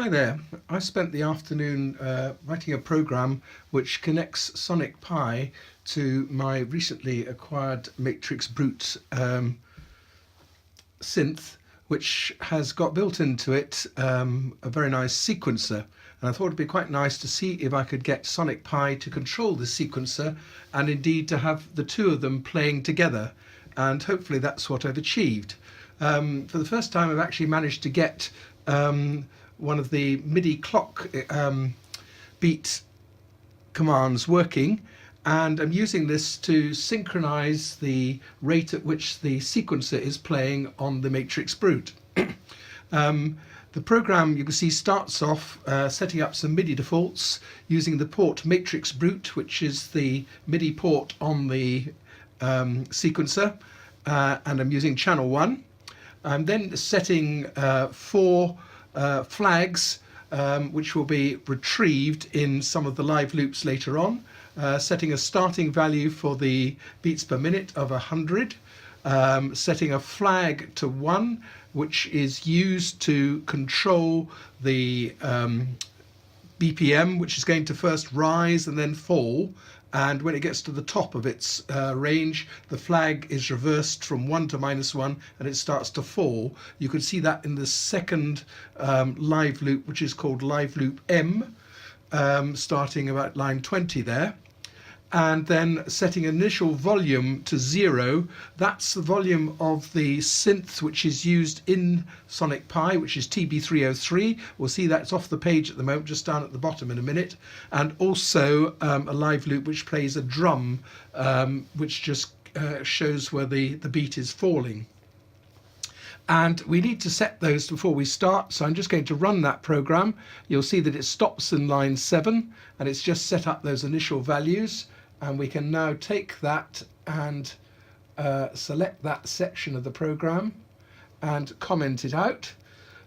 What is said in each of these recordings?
Hi there. I spent the afternoon writing a program which connects Sonic Pi to my recently acquired MatrixBrute synth, which has got built into it a very nice sequencer. And I thought it'd be quite nice to see if I could get Sonic Pi to control the sequencer and indeed to have the two of them playing together. And hopefully that's what I've achieved. For the first time I've actually managed to get one of the MIDI clock beat commands working, and I'm using this to synchronize the rate at which the sequencer is playing on the MatrixBrute. The program, you can see, starts off setting up some MIDI defaults using the port MatrixBrute, which is the MIDI port on the sequencer, and I'm using channel 1. I'm then setting 4 flags which will be retrieved in some of the live loops later on, setting a starting value for the beats per minute of 100, setting a flag to 1 which is used to control the BPM, which is going to first rise and then fall, and when it gets to the top of its range, the flag is reversed from 1 to -1 and it starts to fall. You can see that in the second live loop, which is called live loop M, starting about line 20 there. And then setting initial volume to 0. That's the volume of the synth which is used in Sonic Pi, which is TB303. We'll see that's off the page at the moment, just down at the bottom in a minute. And also a live loop which plays a drum, which just shows where the beat is falling. And we need to set those before we start, so I'm just going to run that program. You'll see that it stops in line 7 and it's just set up those initial values, and we can now take that and select that section of the program and comment it out.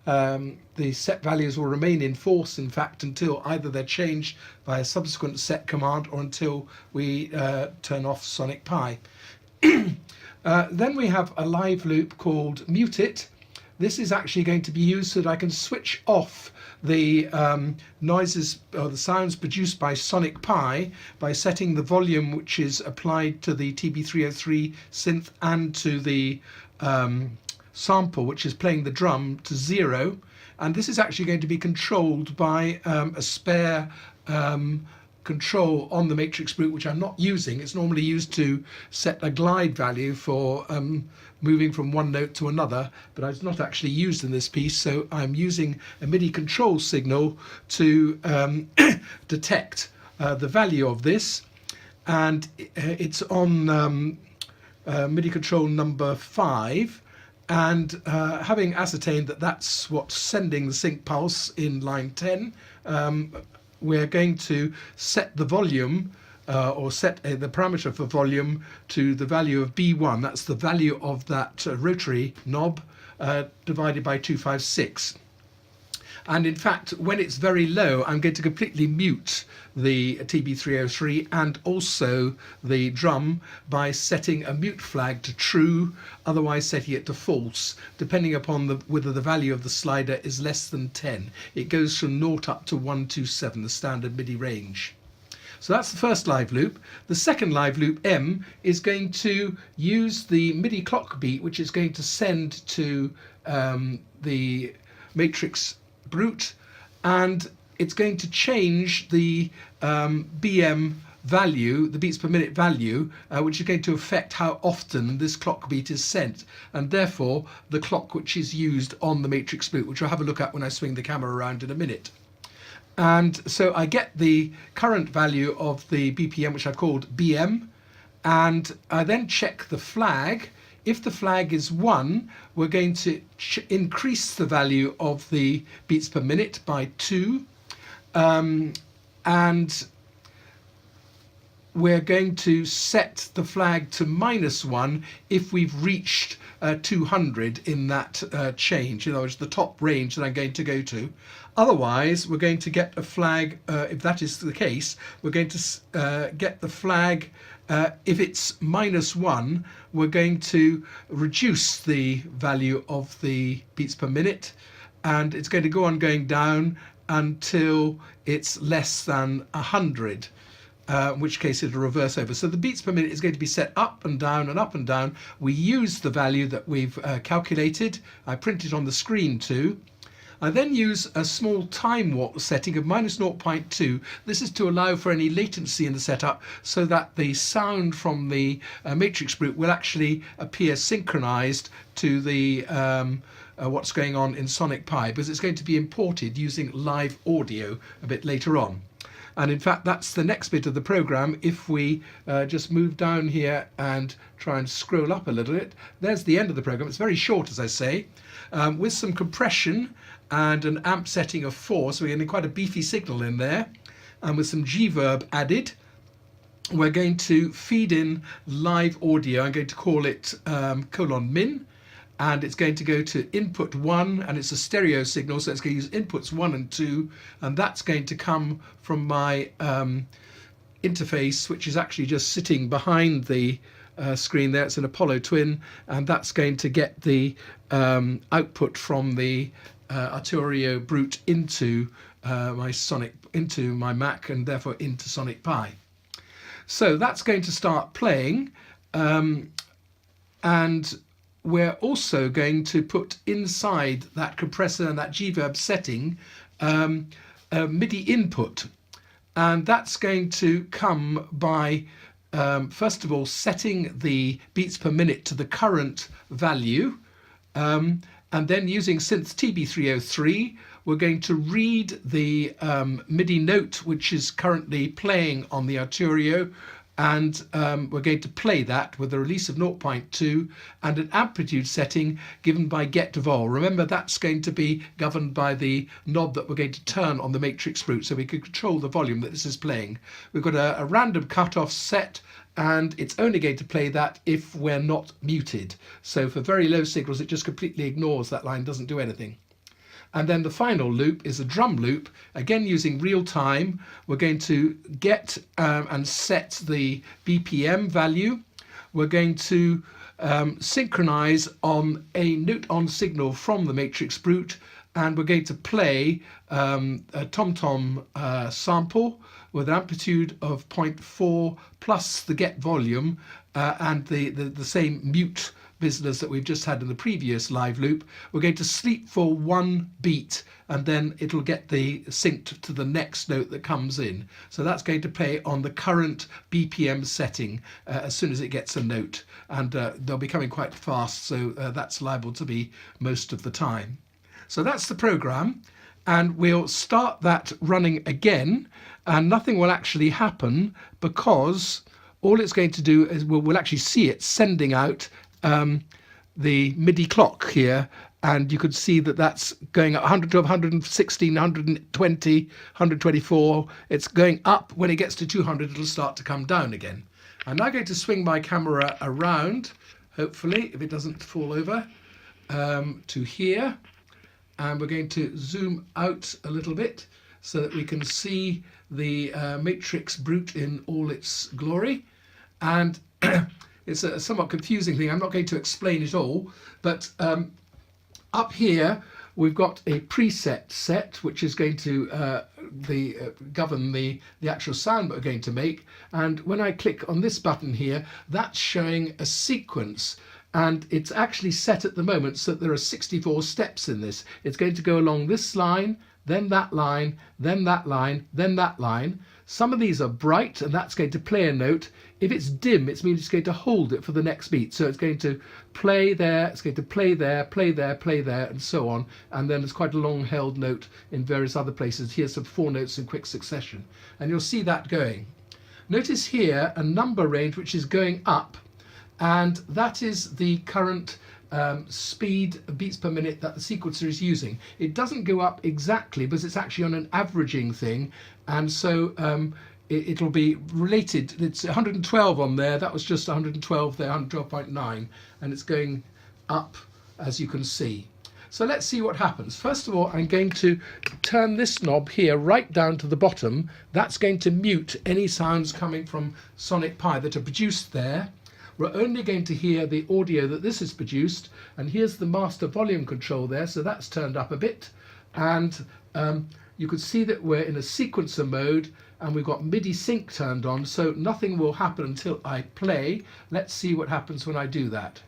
The set values will remain in force, in fact, until either they're changed by a subsequent set command or until we turn off Sonic Pi. Then we have a live loop called Mute It. This is actually going to be used so that I can switch off the noises or the sounds produced by Sonic Pi by setting the volume which is applied to the TB303 synth and to the sample which is playing the drum to 0. And this is actually going to be controlled by a spare control on the MatrixBrute, which I'm not using. It's normally used to set a glide value for moving from one note to another, but it's not actually used in this piece, so I'm using a MIDI control signal to detect the value of this, and it's on MIDI control number 5. And having ascertained that that's what's sending the sync pulse in line 10, we're going to set the volume or set the parameter for volume to the value of B1. That's the value of that rotary knob divided by 256. And in fact, when it's very low, I'm going to completely mute the TB303 and also the drum by setting a mute flag to true, otherwise setting it to false, depending upon whether the value of the slider is less than 10. It goes from 0 up to 127, the standard MIDI range. So that's the first live loop. The second live loop, M, is going to use the MIDI clock beat, which is going to send to the MatrixBrute, and it's going to change the BM value, the beats per minute value, which is going to affect how often this clock beat is sent, and therefore the clock which is used on the MatrixBrute, which I'll have a look at when I swing the camera around in a minute. And so I get the current value of the BPM, which I called BM, and I then check the flag. If the flag is 1, we're going to increase the value of the beats per minute by 2, and we're going to set the flag to -1 if we've reached 200 in that change, in other words, the top range that I'm going to go to. Otherwise, we're going to get a flag, if that is the case, we're going to get the flag, if it's -1, we're going to reduce the value of the beats per minute and it's going to go on going down until it's less than 100. In which case it'll reverse over. So the beats per minute is going to be set up and down and up and down. We use the value that we've calculated. I print it on the screen too. I then use a small time warp setting of -0.2. This is to allow for any latency in the setup so that the sound from the MatrixBrute will actually appear synchronized to the what's going on in Sonic Pi, because it's going to be imported using live audio a bit later on. And in fact, that's the next bit of the program. If we just move down here and try and scroll up a little bit, there's the end of the program. It's very short, as I say, with some compression and an amp setting of 4, so we're getting quite a beefy signal in there, and with some G-verb added. We're going to feed in live audio. I'm going to call it :min, and it's going to go to input 1, and it's a stereo signal, so it's going to use inputs 1 and 2, and that's going to come from my interface, which is actually just sitting behind the screen there. It's an Apollo Twin, and that's going to get the output from the Arturia Brute into my Mac, and therefore into Sonic Pi. So that's going to start playing, and we're also going to put inside that compressor and that G-verb setting a MIDI input, and that's going to come by first of all setting the beats per minute to the current value, and then using synth TB303 we're going to read the MIDI note which is currently playing on the Arturia, and we're going to play that with a release of 0.2 and an amplitude setting given by get vol. Remember, that's going to be governed by the knob that we're going to turn on the MatrixBrute, so we can control the volume that this is playing. We've got a random cutoff set, and it's only going to play that if we're not muted. So for very low signals, it just completely ignores that line, doesn't do anything. And then the final loop is a drum loop, again using real time. We're going to get and set the BPM value. We're going to synchronize on a note-on signal from the MatrixBrute, and we're going to play a tom-tom sample with an amplitude of 0.4 plus the get volume and the same mute business that we've just had in the previous live loop. We're going to sleep for 1 beat, and then it'll get the synced to the next note that comes in. So that's going to play on the current BPM setting as soon as it gets a note, and they'll be coming quite fast, so that's liable to be most of the time. So that's the program, and we'll start that running again, and nothing will actually happen because all it's going to do is we'll actually see it sending out the MIDI clock here, and you could see that that's going up 112, 116, 120, 124. It's going up. When it gets to 200, it'll start to come down again. I'm now going to swing my camera around, hopefully, if it doesn't fall over, to here, and we're going to zoom out a little bit so that we can see the MatrixBrute in all its glory. And it's a somewhat confusing thing. I'm not going to explain it all, but up here we've got a preset set which is going to govern the actual sound that we're going to make. And when I click on this button here, that's showing a sequence, and it's actually set at the moment so that there are 64 steps in this. It's going to go along this line, then that line, then that line, then that line. Some of these are bright, and that's going to play a note. If it's dim, it means it's going to hold it for the next beat. So it's going to play there, it's going to play there, play there, play there, and so on. And then there's quite a long held note in various other places. Here's some 4 notes in quick succession. And you'll see that going. Notice here a number range which is going up, and that is the current speed beats per minute that the sequencer is using. It doesn't go up exactly because it's actually on an averaging thing, and so it'll be related. It's 112 on there, that was just 112 there, 112.9, and it's going up, as you can see. So let's see what happens. First of all, I'm going to turn this knob here right down to the bottom. That's going to mute any sounds coming from Sonic Pi that are produced there. we're only going to hear the audio that this has produced, and here's the master volume control there, so that's turned up a bit, and you could see that we're in a sequencer mode and we've got MIDI sync turned on, so nothing will happen until I play. Let's see what happens when I do that.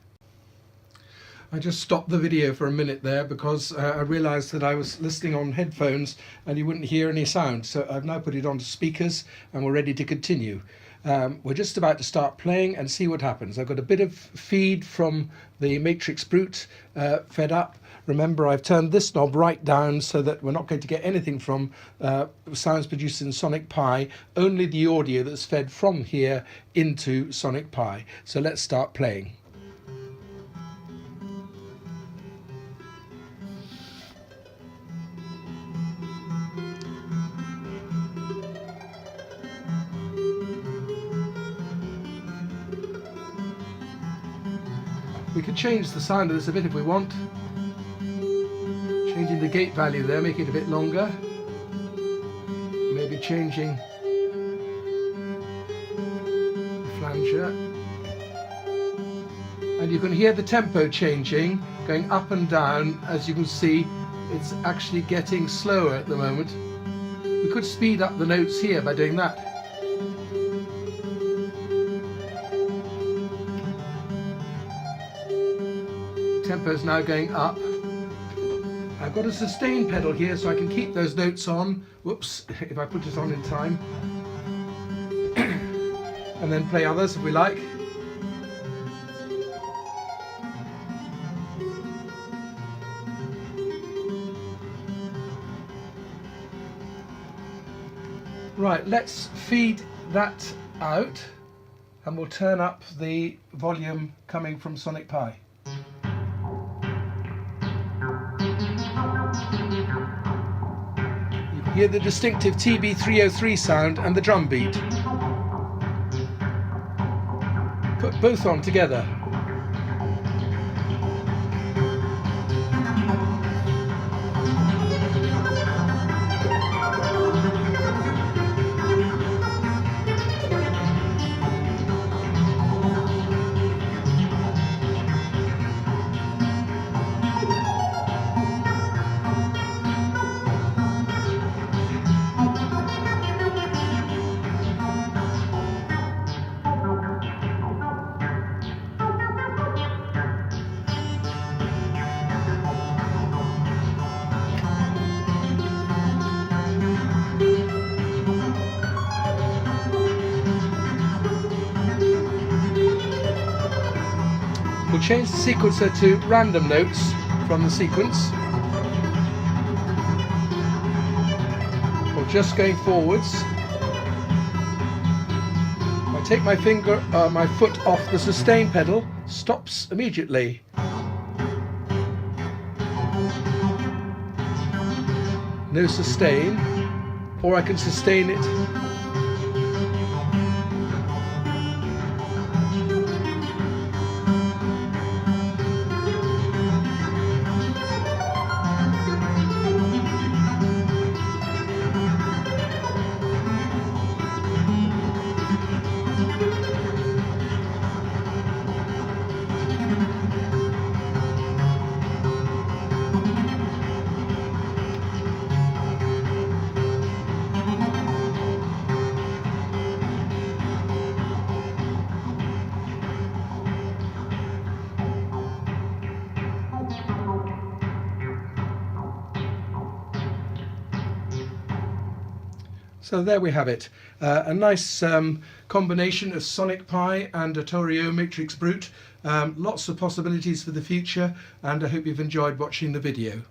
I just stopped the video for a minute there because I realized that I was listening on headphones and you wouldn't hear any sound, so I've now put it onto speakers and we're ready to continue. We're just about to start playing and see what happens. I've got a bit of feed from the MatrixBrute fed up. Remember, I've turned this knob right down so that we're not going to get anything from sounds produced in Sonic Pi, only the audio that's fed from here into Sonic Pi. So let's start playing. We could change the sound of this a bit if we want. Changing the gate value there, make it a bit longer. Maybe changing the flanger. And you can hear the tempo changing, going up and down. As you can see, it's actually getting slower at the moment. We could speed up the notes here by doing that. Tempo is now going up. I've got a sustain pedal here so I can keep those notes on. Whoops, if I put it on in time. And then play others if we like. Right, let's feed that out and we'll turn up the volume coming from Sonic Pi. Hear the distinctive TB303 sound and the drum beat. Put both on together. We'll change the sequencer to random notes from the sequence, or just going forwards. I take my foot off the sustain pedal, stops immediately. No sustain, or I can sustain it. So there we have it, a nice combination of Sonic Pi and Arturia MatrixBrute. Lots of possibilities for the future, and I hope you've enjoyed watching the video.